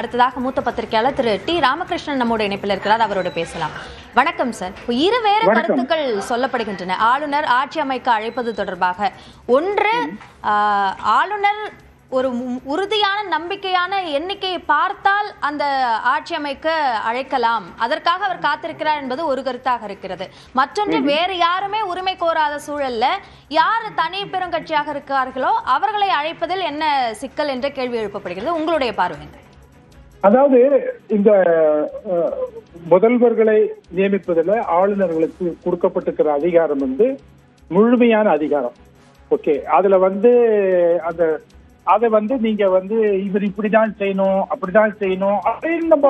அடுத்ததாக மூத்த பத்திரிகையாளர் திரு டி ராமகிருஷ்ணன் நம்மோட இணைப்பில் இருக்கிறார். அவரோட பேசலாம். வணக்கம் சார். இருவேறு கருத்துக்கள் சொல்லப்படுகின்றன ஆளுநர் ஆட்சி அமைக்க அழைப்பது தொடர்பாக. ஒன்று, ஆளுநர் ஒரு உறுதியான நம்பிக்கையான எண்ணிக்கையை பார்த்தால் அந்த ஆட்சி அமைக்க அழைக்கலாம், அதற்காக அவர் காத்திருக்கிறார் என்பது ஒரு கருத்தாக இருக்கிறது. மற்றொன்று, வேறு யாருமே உரிமை கோராத சூழல்ல யார் தனி பெருங்கட்சியாக இருக்கிறார்களோ அவர்களை அழைப்பதில் என்ன சிக்கல் என்ற கேள்வி எழுப்பப்படுகிறது. உங்களுடைய பார்வை? அதாவது இந்த முதல்வர்களை நியமிப்பதில் ஆளுநர்களுக்கு கொடுக்கப்பட்டிருக்கிற அதிகாரம் முழுமையான அதிகாரம். ஓகே, அதுல அந்த அதை நீங்க இவர் இப்படிதான் செய்யணும் அப்படிதான் செய்யணும் அப்படின்னு நம்ம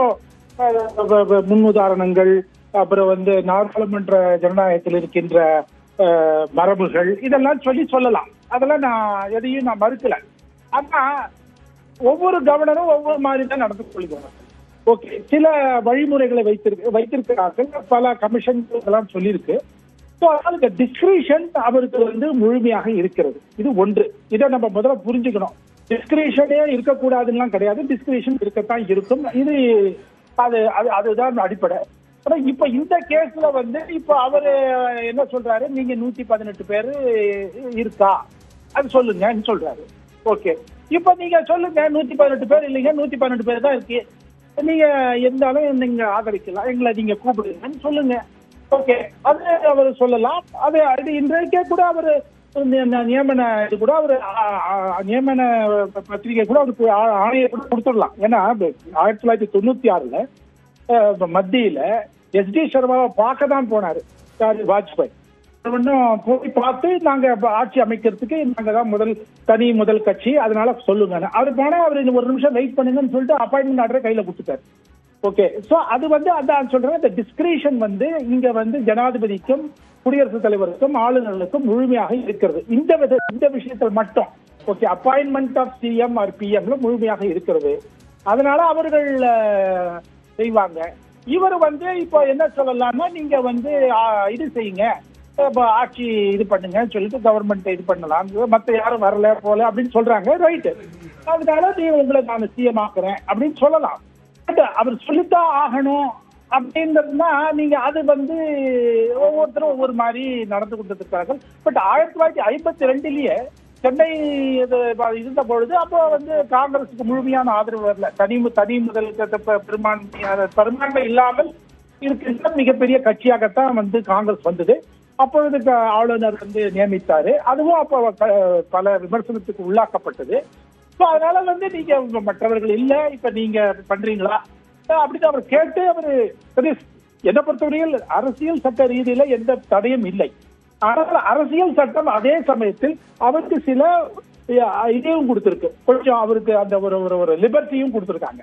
முன்னுதாரணங்கள், அப்புறம் நாடாளுமன்ற ஜனநாயகத்தில் இருக்கின்ற மரபுகள் இதெல்லாம் சொல்லலாம். அதெல்லாம் நான் எதையும் மறுக்கல. ஆனா ஒவ்வொரு கவர்னரும் ஒவ்வொரு மாதிரி தான் நடந்து கொள்கிறாங்க. ஓகே, சில வழிமுறைகளை வைத்திருக்கிறார்கள், பல கமிஷன்கள் எல்லாம் சொல்லியிருக்கு. அதனால டிஸ்கிரிஷன் அவருக்கு முழுமையாக இருக்கிறது. இது ஒன்று. இதை நம்ம முதல்ல புரிஞ்சுக்கணும். டிஸ்கிரிஷனே இருக்கக்கூடாதுன்னா கிடையாது, டிஸ்கிரிஷன் இருக்கத்தான் இருக்கும். இது அதுதான் அடிப்படை. ஆனா இப்ப இந்த கேஸ்ல இப்ப அவரு என்ன சொல்றாரு, நீங்க 118 பேரு இருக்கா அது சொல்லுங்கன்னு சொல்றாரு. ஓகே, இப்ப நீங்க சொல்லுங்க 118 பேர் இல்லைங்க, 118 பேர் தான் இருக்கு, நீங்க இருந்தாலும் நீங்க ஆதரிக்கலாம், எங்களை நீங்க கூப்பிடுங்கன்னு சொல்லுங்க. ஓகே, அது அவர் சொல்லலாம். அது இன்றைக்கே கூட அவர் நியமன இது கூட அவர் நியமன பத்திரிகை கூட அவருக்கு ஆணையை கூட கொடுத்துடலாம். ஏன்னா 1996 மத்தியில SD சர்மாவை பார்க்க தான் போனாரு வாஜ்பாய். போய் பார்த்து நாங்க ஆட்சி அமைக்கிறதுக்கு நாங்க தான் முதல் கட்சி, அதனால சொல்லுங்க. அவர் போனா அவர் ஒரு நிமிஷம் வெயிட் பண்ணுங்கன்னு சொல்லிட்டு அப்பாயின்மெண்ட் ஆர்டரை கையில கொடுத்துட்டாரு. ஓகே, சோ அது அதான் சொல்றேன், இந்த டிஸ்கிரிஷன் இங்க ஜனாதிபதிக்கும் குடியரசுத் தலைவருக்கும் ஆளுநர்களுக்கும் முழுமையாக இருக்கிறது. இந்த விஷயத்தில் மட்டும் okay, appointment of CM or PM முழுமையாக இருக்கிறது. அதனால அவர்கள் செய்வாங்க. இவர் இப்ப என்ன சொல்லலாம்னா, நீங்க இது செய்யுங்க, ஆட்சி இது பண்ணுங்க சொல்லிட்டு கவர்மெண்ட் இது பண்ணலாம், மத்த யாரும் வரல போல அப்படின்னு சொல்றாங்க. ரைட்டு, அதனால நீ உங்களை நான் CM ஆக்குறேன் அப்படின்னு சொல்லலாம். அவர் சொல்லித்தான் ஆகணும் அப்படின்றதுனா நீங்க அது ஒவ்வொருத்தரும் ஒவ்வொரு மாதிரி நடந்து கொண்டிருக்கிறார்கள். பட் 1952லயே சென்னை இருந்த பொழுது அப்போ காங்கிரஸுக்கு முழுமையான ஆதரவு வரல. தனி முதல் பெரும்பான்மை இல்லாமல் இருக்கின்ற மிகப்பெரிய கட்சியாகத்தான் காங்கிரஸ் வந்தது. அப்பொழுது ஆளுநர் நியமித்தாரு. அதுவும் அப்போ பல விமர்சனத்துக்கு உள்ளாக்கப்பட்டது. அதனால நீங்க மற்றவர்கள் இல்ல, இப்ப நீங்க பண்றீங்களா அப்படின்னு அவர் கேட்டு அவரு என்னை பொறுத்தவரையில் அரசியல் சட்ட ரீதியில எந்த தடையும் இல்லை. ஆனால் அரசியல் சட்டம் அதே சமயத்தில் அவருக்கு சில இதையும் கொடுத்திருக்கு, கொஞ்சம் அவருக்கு அந்த ஒரு லிபர்ட்டியும் கொடுத்திருக்காங்க.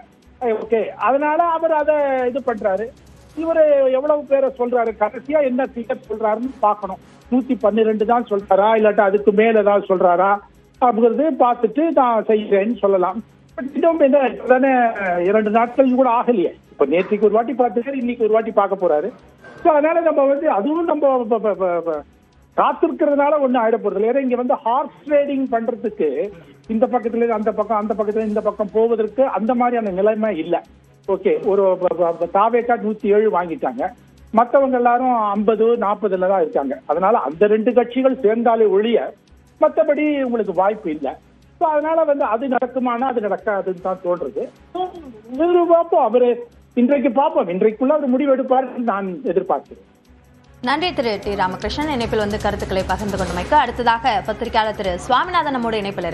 ஓகே, அதனால அவர் அதை இது பண்றாரு. இவரு எவ்வளவு பேரை சொல்றாரு, கடைசியா என்ன டிக்கெட் சொல்றாருன்னு பாக்கணும். 112 தான் சொல்றாரா இல்லாட்டா அதுக்கு மேல ஏதாவது சொல்றாரா அப்படிங்கிறது பார்த்துட்டு நான் செய்யறேன்னு சொல்லலாம். தானே 2 நாட்கள் கூட ஆகலையே. இப்ப நேற்றுக்கு ஒரு வாட்டி பார்த்துக்காரு, இன்னைக்கு ஒரு வாட்டி பார்க்க போறாரு. அதனால நம்ம அதுவும் நம்ம காத்திருக்கிறதுனால ஒன்னும் ஆயிட போறது இல்லை. ஏன்னா இங்க ஹார்ஸ் ட்ரேடிங் பண்றதுக்கு இந்த பக்கத்துல இருந்து அந்த பக்கம், அந்த பக்கத்துல இந்த பக்கம் போவதற்கு அந்த மாதிரியான நிலைமை இல்லை. ஓகே, ஒரு தாவேக்கா 107 வாங்கிட்டாங்க, மற்றவங்க எல்லாரும் 50, 40 தான் இருக்காங்க. அதனால அந்த 2 கட்சிகள் சேர்ந்தாலே ஒழிய மற்றபடி உங்களுக்கு வாய்ப்பு இல்லை. அதனால அது நடக்குமானா அது நடக்காதுன்னு தான் தோன்றது. பார்ப்போம், அவரு இன்றைக்கு பார்ப்போம், இன்றைக்குள்ள அவர் முடிவு எடுப்பார் நான் எதிர்பார்க்கிறேன். நன்றி திரு டி ராமகிருஷ்ணன், இணைப்பில் கருத்துக்களை பகிர்ந்து கொண்டமைக்கு. அடுத்ததாக பத்திரிகையாளர் திரு சுவாமிநாதன் நம்மோட இணைப்பில்